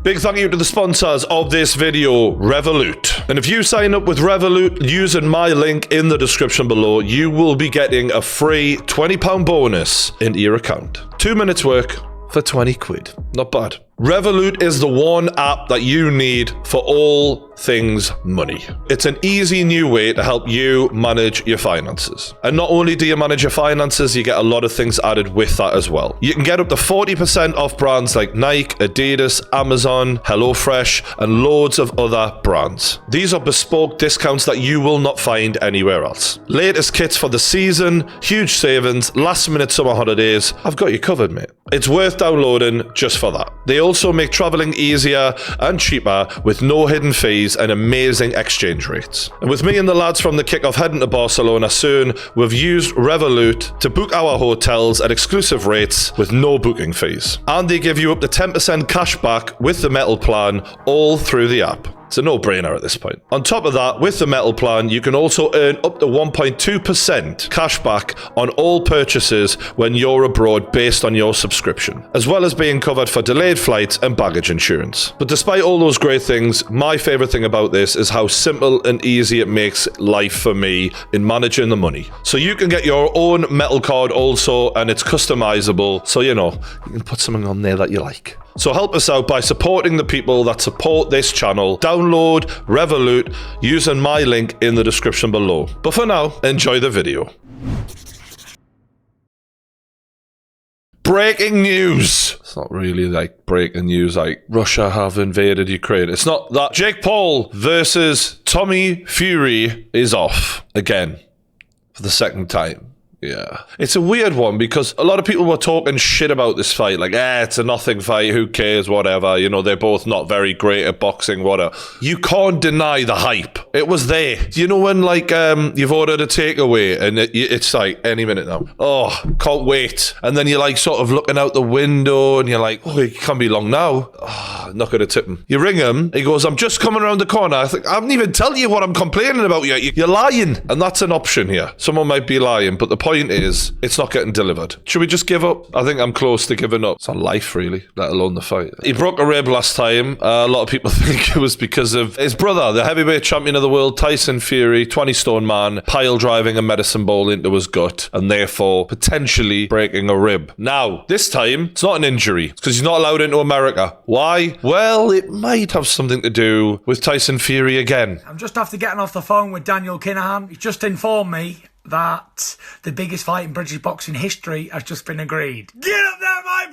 Big thank you to the sponsors of this video, Revolut. And if you sign up with Revolut using my link in the description below, you will be getting a free £20 bonus into your account. 2 minutes work for 20 quid. Not bad. Revolut is the one app that you need for all things money. It's an easy new way to help you manage your finances. And not only do you manage your finances, you get a lot of things added with that as well. You can get up to 40% off brands like Nike, Adidas, Amazon, HelloFresh, and loads of other brands. These are bespoke discounts that you will not find anywhere else. Latest kits for the season, huge savings, last minute summer holidays. I've got you covered, mate. It's worth downloading just for that. They also make traveling easier and cheaper with no hidden fees and amazing exchange rates. And with me and the lads from the Kickoff heading to Barcelona soon, we've used Revolut to book our hotels at exclusive rates with no booking fees. And they give you up to 10% cash back with the metal plan all through the app. It's a no-brainer at this point. On top of that, with the metal plan, you can also earn up to 1.2% cash back on all purchases when you're abroad based on your subscription, as well as being covered for delayed flights and baggage insurance. But despite all those great things, my favorite thing about this is how simple and easy it makes life for me in managing the money. So you can get your own metal card also, and it's customizable, so you can put something on there that you like. So help us out by supporting the people that support this channel. Download Revolut using my link in the description below. But for now, enjoy the video. Breaking news. It's not really like breaking news like Russia have invaded Ukraine. It's not that. Jake Paul versus Tommy Fury is off again for the second time. Yeah. It's a weird one because a lot of people were talking shit about this fight. Like, it's a nothing fight. Who cares? Whatever. They're both not very great at boxing. Whatever. You can't deny the hype. It was there. You know when, like, you've ordered a takeaway and it's like, any minute now. Oh, can't wait. And then you're like sort of looking out the window and you're like, oh, it can't be long now. Oh, not going to tip him. You ring him. He goes, I'm just coming around the corner. I think, I haven't even told you what I'm complaining about yet. You're lying. And that's an option here. Someone might be lying, but the point is it's not getting delivered. Should we just give up? I think I'm close to giving up. It's on life, really, let alone the fight. He broke a rib last time. A lot of people think it was because of his brother, the heavyweight champion of the world, Tyson Fury, 20-stone man, pile driving a medicine ball into his gut and therefore potentially breaking a rib. Now, this time, it's not an injury. It's because he's not allowed into America. Why? Well, it might have something to do with Tyson Fury again. I'm just after getting off the phone with Daniel Kinahan. He's just informed me that the biggest fight in British boxing history has just been agreed. Get up there, my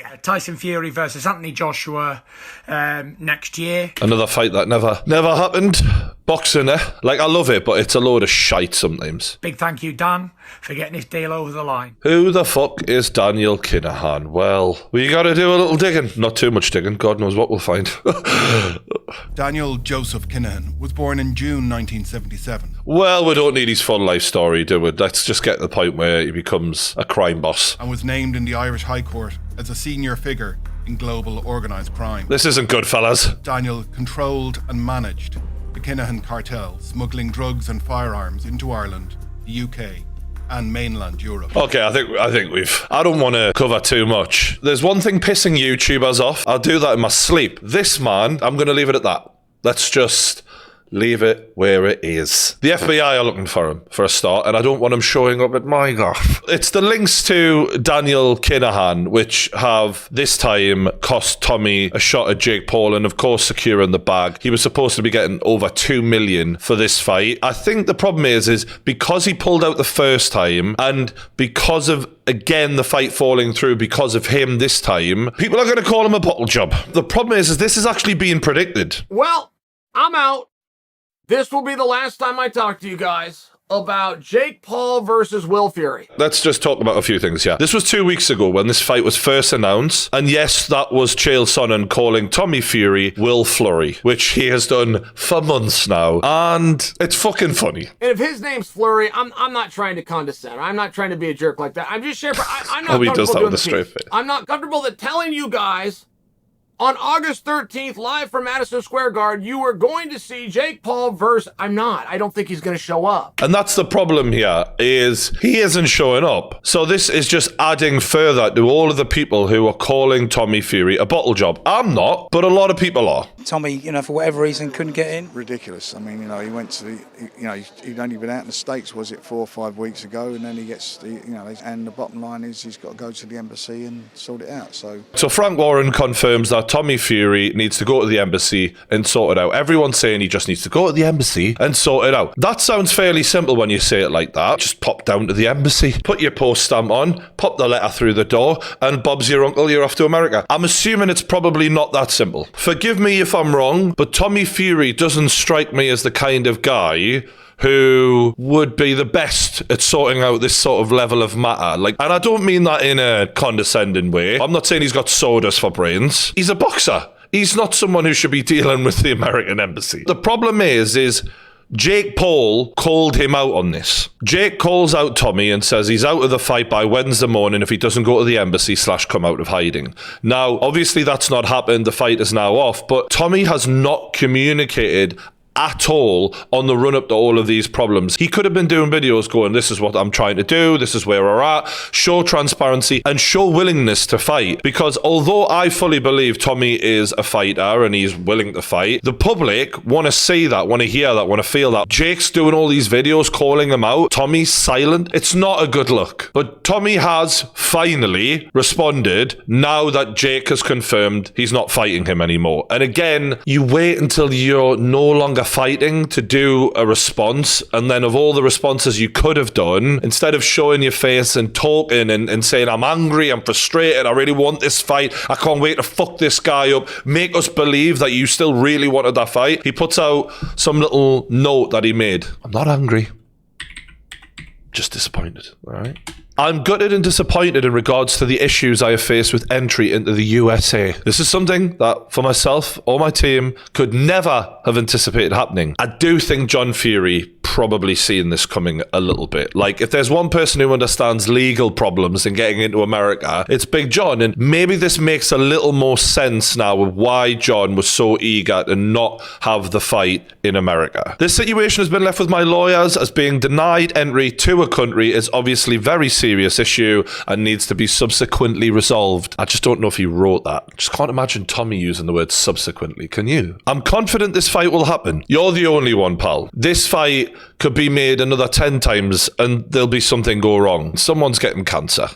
boy! Tyson Fury versus Anthony Joshua next year. Another fight that never happened. Boxing, Like, I love it, but it's a load of shite sometimes. Big thank you, Dan, for getting this deal over the line. Who the fuck is Daniel Kinahan? Well, we gotta do a little digging. Not too much digging. God knows what we'll find. Daniel Joseph Kinahan was born in June 1977. Well, we don't need his full life story, do we? Let's just get to the point where he becomes a crime boss. And was named in the Irish High Court as a senior figure in global organised crime. This isn't good, fellas. Daniel controlled and managed the Kinahan cartel, smuggling drugs and firearms into Ireland, the UK, and mainland Europe. Okay, I think I don't want to cover too much. There's one thing pissing YouTubers off. I'll do that in my sleep. This man, I'm going to leave it at that. Let's just leave it where it is. The FBI are looking for him, for a start, and I don't want him showing up at my gaff. It's the links to Daniel Kinahan, which have, this time, cost Tommy a shot at Jake Paul and, of course, securing the bag. He was supposed to be getting over $2 million for this fight. I think the problem is because he pulled out the first time, and because of, again, the fight falling through because of him this time, people are going to call him a bottle job. The problem is this is actually being predicted. Well, I'm out. This will be the last time I talk to you guys about Jake Paul versus Will Fury. Let's just talk about a few things, yeah. This was 2 weeks ago when this fight was first announced. And yes, that was Chael Sonnen calling Tommy Fury Will Flurry, which he has done for months now. And it's fucking funny. And if his name's Flurry, I'm not trying to condescend. I'm not trying to be a jerk like that. I'm just sharing. I'm not comfortable doing the straight face. I'm not comfortable that telling you guys On August 13th, live from Madison Square Garden, you are going to see Jake Paul versus... I don't think he's going to show up. And that's the problem here, is he isn't showing up. So this is just adding further to all of the people who are calling Tommy Fury a bottle job. I'm not, but a lot of people are. Tommy, for whatever reason, couldn't get in. Ridiculous. I mean, he went to the, he'd only been out in the States, was it 4 or 5 weeks ago, and then he gets, and the bottom line is he's got to go to the embassy and sort it out. So Frank Warren confirms that Tommy Fury needs to go to the embassy and sort it out. Everyone's saying he just needs to go to the embassy and sort it out. That sounds fairly simple when you say it like that. Just pop down to the embassy, put your post stamp on, pop the letter through the door, and Bob's your uncle, you're off to America. I'm assuming it's probably not that simple. Forgive me if I'm wrong, but Tommy Fury doesn't strike me as the kind of guy who would be the best at sorting out this sort of level of matter. And I don't mean that in a condescending way. I'm not saying he's got sawdust for brains. He's a boxer. He's not someone who should be dealing with the American embassy. The problem is Jake Paul called him out on this. Jake calls out Tommy and says he's out of the fight by Wednesday morning if he doesn't go to the embassy / come out of hiding. Now, obviously that's not happened. The fight is now off, but Tommy has not communicated at all on the run up to all of these problems. He could have been doing videos going, this is what I'm trying to do, this is where we're at, show transparency and show willingness to fight. Because although I fully believe Tommy is a fighter and he's willing to fight, the public want to see that, want to hear that, want to feel that. Jake's doing all these videos calling him out. Tommy's silent. It's not a good look. But Tommy has finally responded now that Jake has confirmed he's not fighting him anymore. And again, you wait until you're no longer fighting to do a response, and then of all the responses you could have done, instead of showing your face and talking and saying, I'm angry, I'm frustrated, I really want this fight, I can't wait to fuck this guy up, make us believe that you still really wanted that fight, he puts out some little note that he made. I'm not angry, just disappointed. All right. I'm gutted and disappointed in regards to the issues I have faced with entry into the USA. This is something that, for myself or my team, could never have anticipated happening. I do think John Fury probably seen this coming a little bit. If there's one person who understands legal problems in getting into America, it's Big John. And maybe this makes a little more sense now of why John was so eager to not have the fight in America. This situation has been left with my lawyers as being denied entry to a country is obviously very serious issue and needs to be subsequently resolved. I just don't know if he wrote that. Just can't imagine Tommy using the word subsequently, can you? I'm confident this fight will happen. You're the only one, pal. This fight could be made another 10 times and there'll be something go wrong. Someone's getting cancer.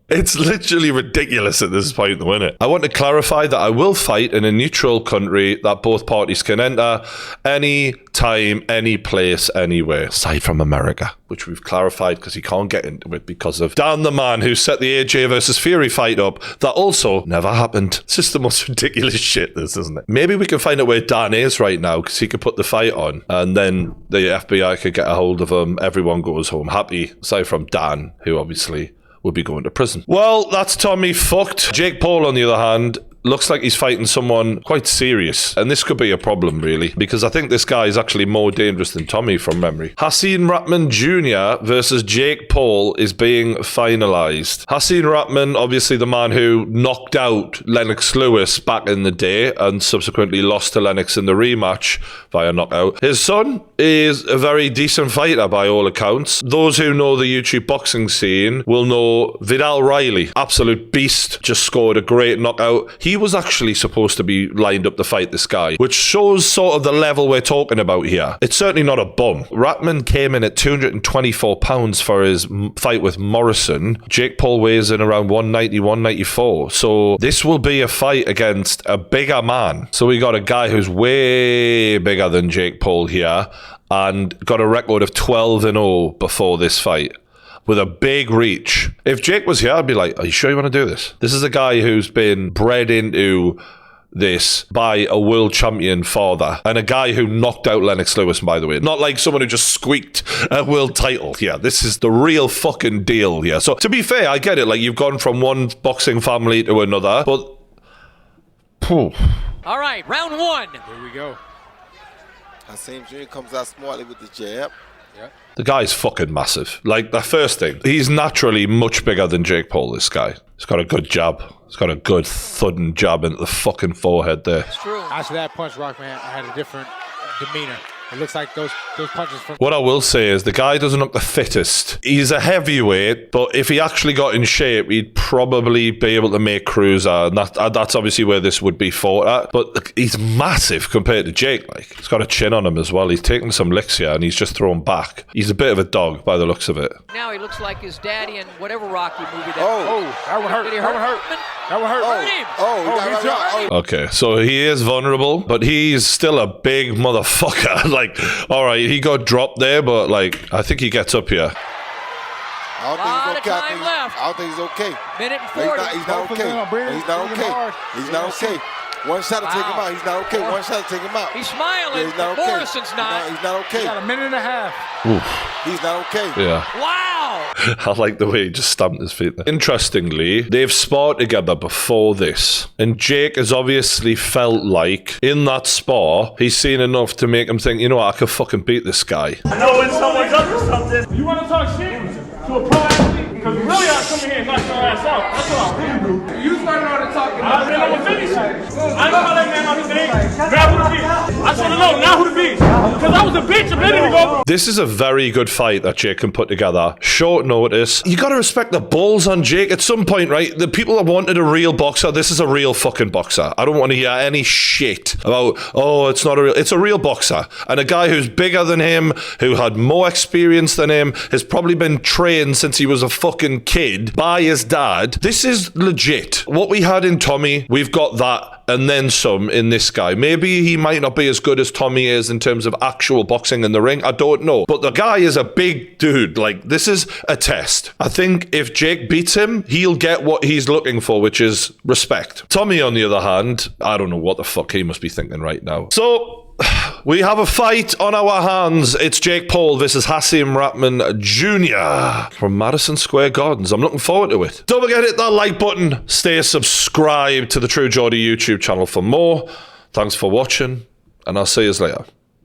It's literally ridiculous at this point, though, isn't it? I want to clarify that I will fight in a neutral country that both parties can enter any time, any place, anywhere, aside from America, which we've clarified because he can't get into it because of Dan the man who set the AJ versus Fury fight up that also never happened. It's just the most ridiculous shit, this, isn't it? Maybe we can find out where Dan is right now because he could put the fight on and then the FBI could get a hold of him. Everyone goes home happy, aside from Dan, who obviously will be going to prison. Well, that's Tommy fucked. Jake Paul, on the other hand, looks like he's fighting someone quite serious. And this could be a problem, really, because I think this guy is actually more dangerous than Tommy from memory. Hasim Rahman Jr versus Jake Paul is being finalized. Hasim Rahman, obviously the man who knocked out Lennox Lewis back in the day and subsequently lost to Lennox in the rematch via knockout. His son is a very decent fighter by all accounts. Those who know the YouTube boxing scene will know Vidal Riley, absolute beast, just scored a great knockout. He was actually supposed to be lined up to fight this guy, which shows sort of the level we're talking about here. It's certainly not a bum. Rahman came in at 224 pounds for his fight with Morrison. Jake Paul weighs in around 190, 194. So this will be a fight against a bigger man. So we got a guy who's way bigger than Jake Paul here and got a record of 12-0 before this fight, with a big reach. If Jake was here, I'd be like, are you sure you want to do this? This is a guy who's been bred into this by a world champion father and a guy who knocked out Lennox Lewis, by the way. Not like someone who just squeaked a world title. Yeah, this is the real fucking deal here. So to be fair, I get it. You've gone from one boxing family to another, but... All right, round one. Here we go. Hasim Jr. comes out smartly with the jab. The guy's fucking massive. Like, the first thing, he's naturally much bigger than Jake Paul, this guy. He's got a good jab. He's got a good thudding jab into the fucking forehead there. It's true. After that punch, Rockman had a different demeanor. It looks like those punches from... What I will say is the guy doesn't look the fittest. He's a heavyweight, but if he actually got in shape, he'd probably be able to make cruiser. And that's obviously where this would be fought at. But he's massive compared to Jake. Like, he's got a chin on him as well. He's taking some licks here and he's just thrown back. He's a bit of a dog by the looks of it. Now he looks like his daddy in whatever Rocky movie that. That one hurt. Did he hurt? That one hurt. Hurt him. Okay, so he is vulnerable, but he's still a big motherfucker. Like, all right, he got dropped there, but like, I think he gets up here. I don't think he's okay. Minute and 40. He's not okay. He's not okay. He's not okay. One shot to take him out. He's not okay. One shot to take him out. He's smiling. Yeah, he's not okay. Morrison's not. He's not okay. He got a minute and a half. Oof. He's not okay. Yeah. Wow. I like the way he just stamped his feet there. Interestingly, they've sparred together before this. And Jake has obviously felt like, in that spar, he's seen enough to make him think, you know what, I could fucking beat this guy. I know when someone's up for something. You want to talk shit to a pro athlete? Because really I come in here and knock your ass out. That's what I really do. You started already talking about it. I'm a finish it. I know how that man out his name. Grab who the beat. I just want to know now who the beat. Because I was a bitch a minute ago. This is a very good fight that Jake can put together. Short notice. You gotta respect the balls on Jake at some point, right? The people that wanted a real boxer, this is a real fucking boxer. I don't want to hear any shit about, oh, it's not a real... It's a real boxer. And a guy who's bigger than him, who had more experience than him, has probably been trained since he was a fucking kid by his dad. This is legit. What we had in Tommy, we've got that and then some in this guy. Maybe he might not be as good as Tommy is in terms of actual boxing in the ring. I don't know. But the guy is a big dude. Like, this is a test. I think if Jake beats him, he'll get what he's looking for, which is respect. Tommy, on the other hand, I don't know what the fuck he must be thinking right now. So... we have a fight on our hands. It's Jake Paul versus Hasim Rahman Jr. from Madison Square Gardens. I'm looking forward to it. Don't forget to hit that like button. Stay subscribed to the True Geordie YouTube channel for more. Thanks for watching, and I'll see you later.